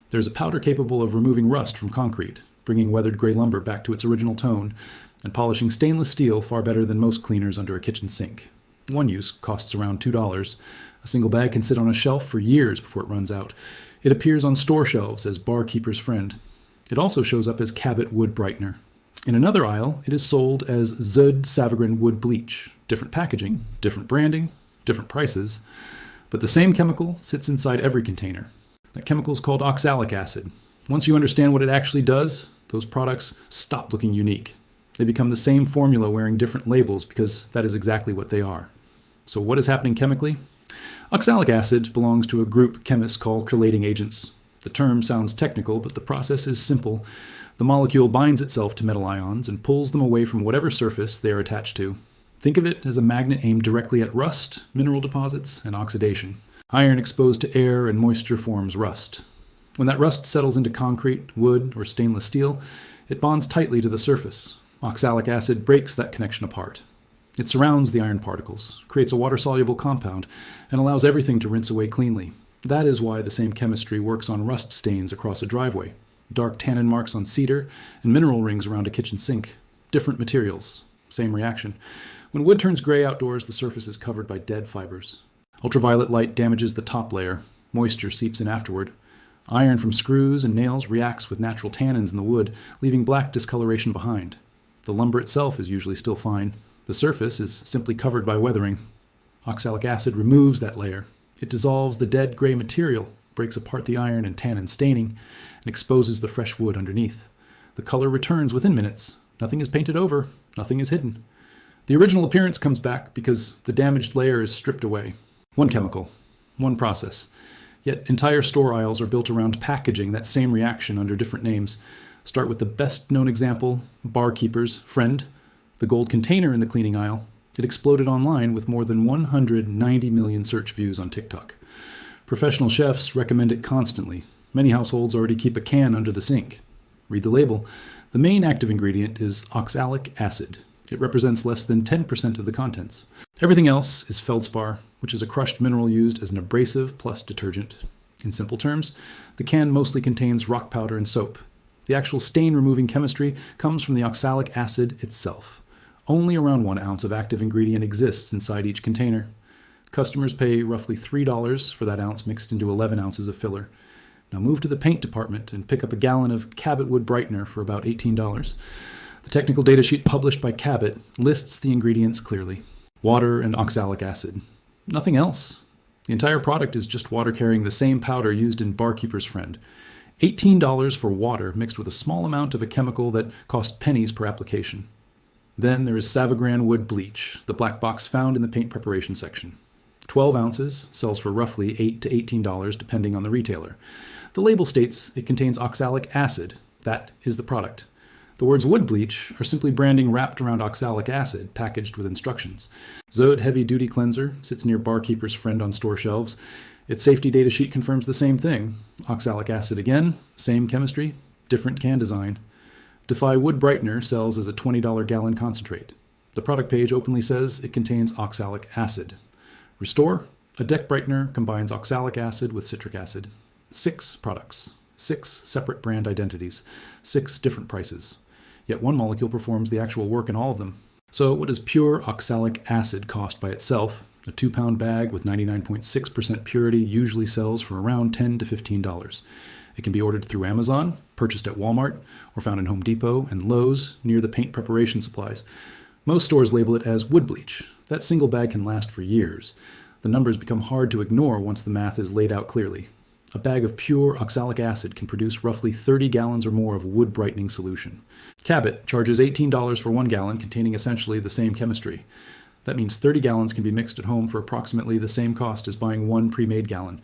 There's a powder capable of removing rust from concrete, bringing weathered gray lumber back to its original tone, and polishing stainless steel far better than most cleaners under a kitchen sink. One use costs around $2. A single bag can sit on a shelf for years before it runs out. It appears on store shelves as barkeeper's friend. It also shows up as Cabot Wood Brightener. In another aisle, it is sold as Zud Savagrin Wood Bleach. Different packaging, different branding, different prices, but the same chemical sits inside every container. That chemical is called oxalic acid. Once you understand what it actually does, those products stop looking unique. They become the same formula wearing different labels because that is exactly what they are. So what is happening chemically? Oxalic acid belongs to a group chemists call chelating agents. The term sounds technical, but the process is simple. The molecule binds itself to metal ions and pulls them away from whatever surface they are attached to. Think of it as a magnet aimed directly at rust, mineral deposits, and oxidation. Iron exposed to air and moisture forms rust. When that rust settles into concrete, wood, or stainless steel, it bonds tightly to the surface. Oxalic acid breaks that connection apart. It surrounds the iron particles, creates a water-soluble compound, and allows everything to rinse away cleanly. That is why the same chemistry works on rust stains across a driveway, dark tannin marks on cedar, and mineral rings around a kitchen sink. Different materials, same reaction. When wood turns gray outdoors, the surface is covered by dead fibers. Ultraviolet light damages the top layer. Moisture seeps in afterward. Iron from screws and nails reacts with natural tannins in the wood, leaving black discoloration behind. The lumber itself is usually still fine. The surface is simply covered by weathering. Oxalic acid removes that layer. It dissolves the dead gray material, breaks apart the iron and tannin staining, and exposes the fresh wood underneath. The color returns within minutes. Nothing is painted over. Nothing is hidden. The original appearance comes back because the damaged layer is stripped away. One chemical, one process. Yet entire store aisles are built around packaging that same reaction under different names. Start with the best known example, barkeeper's friend. The gold container in the cleaning aisle. It exploded online with more than 190 million search views on TikTok. Professional chefs recommend it constantly. Many households already keep a can under the sink. Read the label. The main active ingredient is oxalic acid. It represents less than 10% of the contents. Everything else is feldspar, which is a crushed mineral used as an abrasive plus detergent. In simple terms, the can mostly contains rock powder and soap. The actual stain-removing chemistry comes from the oxalic acid itself. Only around 1 ounce of active ingredient exists inside each container. Customers pay roughly $3 for that ounce mixed into 11 ounces of filler. Now move to the paint department and pick up a gallon of Cabot Wood Brightener for about $18. The technical data sheet published by Cabot lists the ingredients clearly. Water and oxalic acid. Nothing else. The entire product is just water carrying the same powder used in Barkeeper's Friend. $18 for water mixed with a small amount of a chemical that cost pennies per application. Then there is Savagrin Wood Bleach, the black box found in the paint preparation section. 12 ounces, sells for roughly $8 to $18 depending on the retailer. The label states it contains oxalic acid. That is the product. The words wood bleach are simply branding wrapped around oxalic acid, packaged with instructions. Zod Heavy Duty Cleanser sits near Barkeeper's Friend on store shelves. Its safety data sheet confirms the same thing. Oxalic acid again, same chemistry, different can design. Defy Wood Brightener sells as a $20 gallon concentrate. The product page openly says it contains oxalic acid. Restore, a deck brightener, combines oxalic acid with citric acid. 6 products, 6 separate brand identities, 6 different prices. Yet one molecule performs the actual work in all of them. So what does pure oxalic acid cost by itself? A 2-pound bag with 99.6% purity usually sells for around $10 to $15. It can be ordered through Amazon, purchased at Walmart, or found in Home Depot and Lowe's near the paint preparation supplies. Most stores label it as wood bleach. That single bag can last for years. The numbers become hard to ignore once the math is laid out clearly. A bag of pure oxalic acid can produce roughly 30 gallons or more of wood brightening solution. Cabot charges $18 for 1 gallon containing essentially the same chemistry. That means 30 gallons can be mixed at home for approximately the same cost as buying 1 pre-made gallon.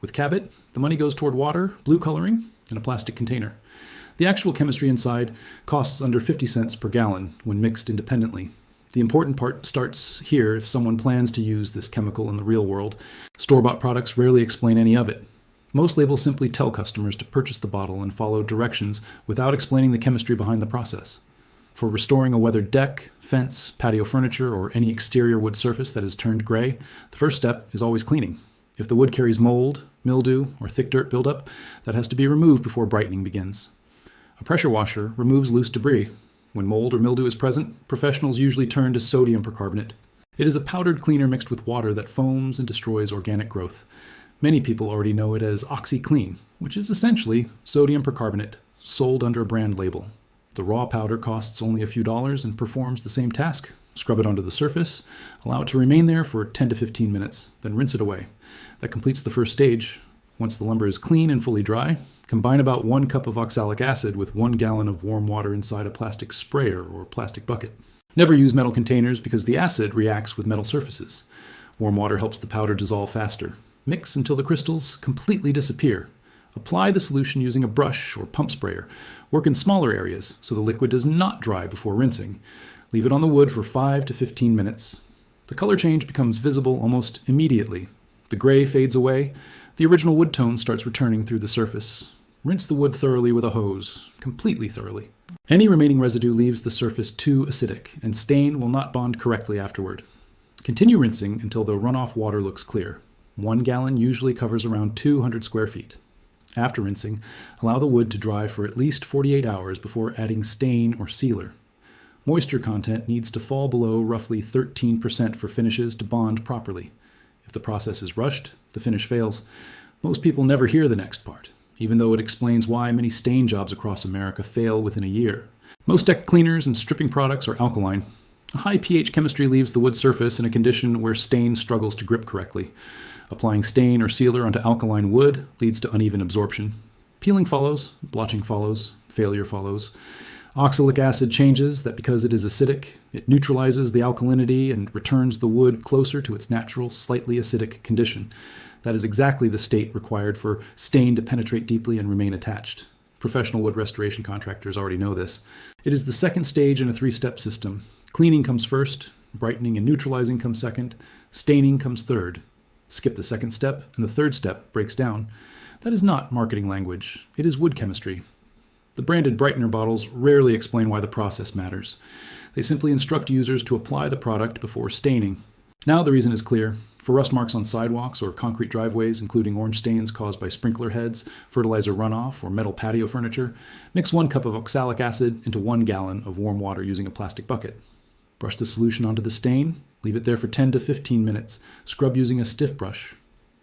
With Cabot, the money goes toward water, blue coloring, and a plastic container. The actual chemistry inside costs under 50 cents per gallon when mixed independently. The important part starts here if someone plans to use this chemical in the real world. Store-bought products rarely explain any of it. Most labels simply tell customers to purchase the bottle and follow directions without explaining the chemistry behind the process. For restoring a weathered deck, fence, patio furniture, or any exterior wood surface that has turned gray, the first step is always cleaning. If the wood carries mold, mildew, or thick dirt buildup, that has to be removed before brightening begins. A pressure washer removes loose debris. When mold or mildew is present, professionals usually turn to sodium percarbonate. It is a powdered cleaner mixed with water that foams and destroys organic growth. Many people already know it as OxyClean, which is essentially sodium percarbonate, sold under a brand label. The raw powder costs only a few dollars and performs the same task. Scrub it onto the surface, allow it to remain there for 10 to 15 minutes, then rinse it away. That completes the first stage. Once the lumber is clean and fully dry, combine about 1 cup of oxalic acid with 1 gallon of warm water inside a plastic sprayer or plastic bucket. Never use metal containers because the acid reacts with metal surfaces. Warm water helps the powder dissolve faster. Mix until the crystals completely disappear. Apply the solution using a brush or pump sprayer. Work in smaller areas so the liquid does not dry before rinsing. Leave it on the wood for 5 to 15 minutes. The color change becomes visible almost immediately. The gray fades away. The original wood tone starts returning through the surface. Rinse the wood thoroughly with a hose, completely thoroughly. Any remaining residue leaves the surface too acidic, and stain will not bond correctly afterward. Continue rinsing until the runoff water looks clear. 1 gallon usually covers around 200 square feet. After rinsing, allow the wood to dry for at least 48 hours before adding stain or sealer. Moisture content needs to fall below roughly 13% for finishes to bond properly. If the process is rushed, the finish fails. Most people never hear the next part, even though it explains why many stain jobs across America fail within a year. Most deck cleaners and stripping products are alkaline. A high pH chemistry leaves the wood surface in a condition where stain struggles to grip correctly. Applying stain or sealer onto alkaline wood leads to uneven absorption. Peeling follows, blotching follows, failure follows. Oxalic acid changes that because it is acidic, it neutralizes the alkalinity and returns the wood closer to its natural, slightly acidic condition. That is exactly the state required for stain to penetrate deeply and remain attached. Professional wood restoration contractors already know this. It is the second stage in a 3-step system. Cleaning comes first, brightening and neutralizing comes second, staining comes third. Skip the second step, and the third step breaks down. That is not marketing language. It is wood chemistry. The branded brightener bottles rarely explain why the process matters. They simply instruct users to apply the product before staining. Now the reason is clear. For rust marks on sidewalks or concrete driveways, including orange stains caused by sprinkler heads, fertilizer runoff, or metal patio furniture, mix 1 cup of oxalic acid into 1 gallon of warm water using a plastic bucket. Brush the solution onto the stain, leave it there for 10 to 15 minutes, scrub using a stiff brush,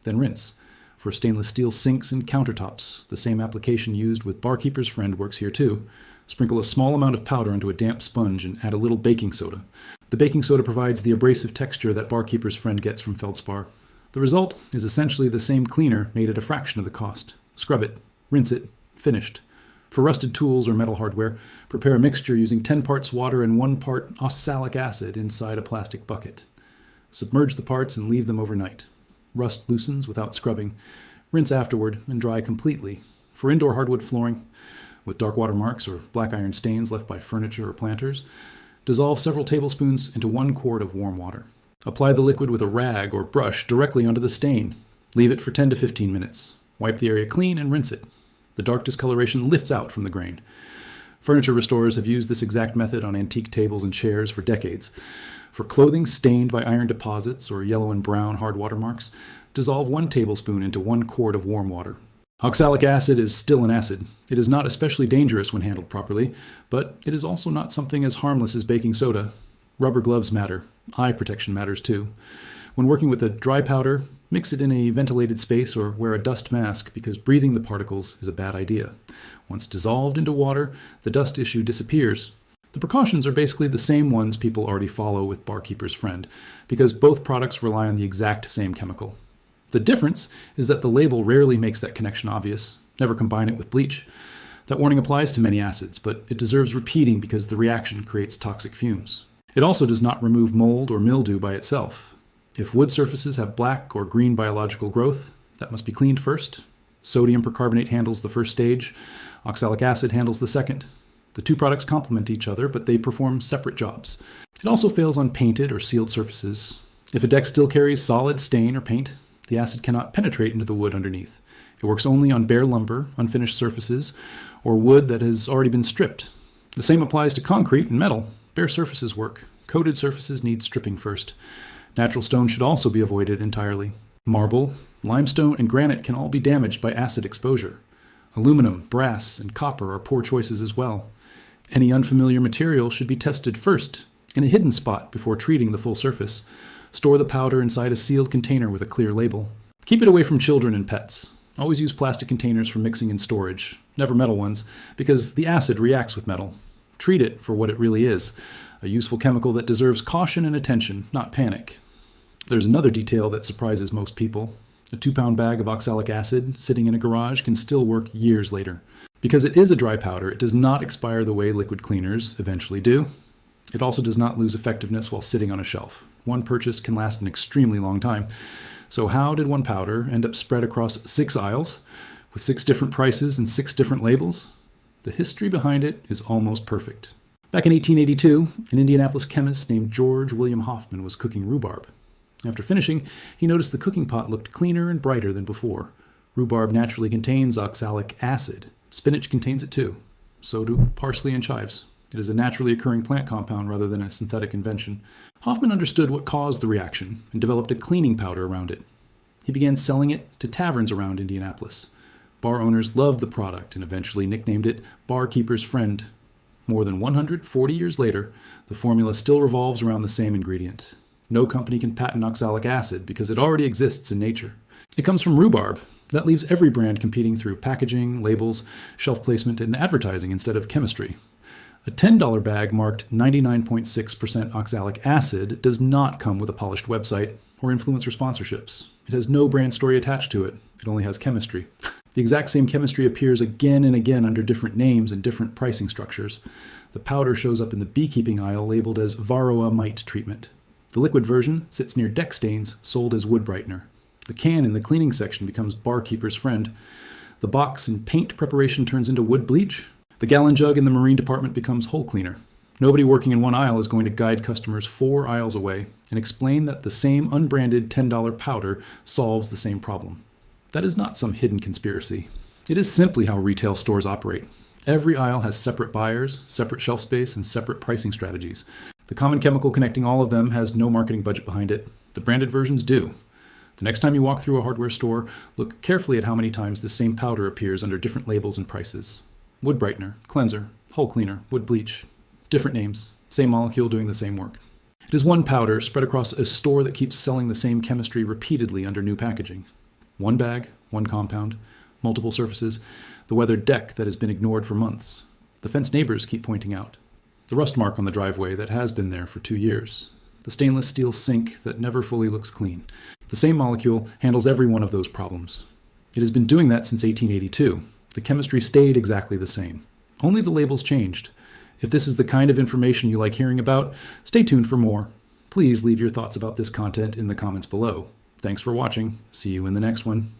then rinse. For stainless steel sinks and countertops, the same application used with Barkeeper's Friend works here too. Sprinkle a small amount of powder onto a damp sponge and add a little baking soda. The baking soda provides the abrasive texture that Barkeeper's Friend gets from feldspar. The result is essentially the same cleaner made at a fraction of the cost. Scrub it, rinse it, finished. For rusted tools or metal hardware, prepare a mixture using 10 parts water and 1 part oxalic acid inside a plastic bucket. Submerge the parts and leave them overnight. Rust loosens without scrubbing. Rinse afterward and dry completely. For indoor hardwood flooring, with dark water marks or black iron stains left by furniture or planters, dissolve several tablespoons into 1 quart of warm water. Apply the liquid with a rag or brush directly onto the stain. Leave it for 10 to 15 minutes. Wipe the area clean and rinse it. The dark discoloration lifts out from the grain. Furniture restorers have used this exact method on antique tables and chairs for decades. For clothing stained by iron deposits or yellow and brown hard water marks, dissolve 1 tablespoon into 1 quart of warm water. Oxalic acid is still an acid. It is not especially dangerous when handled properly, but it is also not something as harmless as baking soda. Rubber gloves matter. Eye protection matters too. When working with a dry powder, mix it in a ventilated space or wear a dust mask because breathing the particles is a bad idea. Once dissolved into water, the dust issue disappears. The precautions are basically the same ones people already follow with Barkeeper's Friend, because both products rely on the exact same chemical. The difference is that the label rarely makes that connection obvious. Never combine it with bleach. That warning applies to many acids, but it deserves repeating because the reaction creates toxic fumes. It also does not remove mold or mildew by itself. If wood surfaces have black or green biological growth, that must be cleaned first. Sodium percarbonate handles the first stage. Oxalic acid handles the second. The 2 products complement each other, but they perform separate jobs. It also fails on painted or sealed surfaces. If a deck still carries solid stain or paint, the acid cannot penetrate into the wood underneath. It works only on bare lumber, unfinished surfaces, or wood that has already been stripped. The same applies to concrete and metal. Bare surfaces work. Coated surfaces need stripping first. Natural stone should also be avoided entirely. Marble, Limestone and granite can all be damaged by acid exposure. Aluminum, brass, and copper are poor choices as well. Any unfamiliar material should be tested first in a hidden spot before treating the full surface. Store the powder inside a sealed container with a clear label. Keep it away from children and pets. Always use plastic containers for mixing and storage, never metal ones, because the acid reacts with metal. Treat it for what it really is, a useful chemical that deserves caution and attention, not panic. There's another detail that surprises most people. A 2-pound bag of oxalic acid sitting in a garage can still work years later. Because it is a dry powder, it does not expire the way liquid cleaners eventually do. It also does not lose effectiveness while sitting on a shelf. One purchase can last an extremely long time. So how did one powder end up spread across 6 aisles with 6 different prices and 6 different labels? The history behind it is almost perfect. Back in 1882, an Indianapolis chemist named George William Hoffman was cooking rhubarb. After finishing, he noticed the cooking pot looked cleaner and brighter than before. Rhubarb naturally contains oxalic acid. Spinach contains it too. So do parsley and chives. It is a naturally occurring plant compound rather than a synthetic invention. Hoffman understood what caused the reaction and developed a cleaning powder around it. He began selling it to taverns around Indianapolis. Bar owners loved the product and eventually nicknamed it Barkeeper's Friend. More than 140 years later, the formula still revolves around the same ingredient. No company can patent oxalic acid because it already exists in nature. It comes from rhubarb. That leaves every brand competing through packaging, labels, shelf placement, and advertising instead of chemistry. A $10 bag marked 99.6% oxalic acid does not come with a polished website or influencer sponsorships. It has no brand story attached to it. It only has chemistry. The exact same chemistry appears again and again under different names and different pricing structures. The powder shows up in the beekeeping aisle labeled as Varroa mite treatment. The liquid version sits near deck stains, sold as wood brightener. The can in the cleaning section becomes Barkeeper's Friend. The box in paint preparation turns into wood bleach. The gallon jug in the marine department becomes hole cleaner. Nobody working in one aisle is going to guide customers 4 aisles away and explain that the same unbranded $10 powder solves the same problem. That is not some hidden conspiracy. It is simply how retail stores operate. Every aisle has separate buyers, separate shelf space, and separate pricing strategies. The common chemical connecting all of them has no marketing budget behind it. The branded versions do. The next time you walk through a hardware store, look carefully at how many times the same powder appears under different labels and prices. Wood brightener, cleanser, hull cleaner, wood bleach. Different names, same molecule doing the same work. It is one powder spread across a store that keeps selling the same chemistry repeatedly under new packaging. One bag, one compound, multiple surfaces, the weathered deck that has been ignored for months. The fence neighbors keep pointing out. The rust mark on the driveway that has been there for 2 years. The stainless steel sink that never fully looks clean. The same molecule handles every one of those problems. It has been doing that since 1882. The chemistry stayed exactly the same. Only the labels changed. If this is the kind of information you like hearing about, stay tuned for more. Please leave your thoughts about this content in the comments below. Thanks for watching. See you in the next one.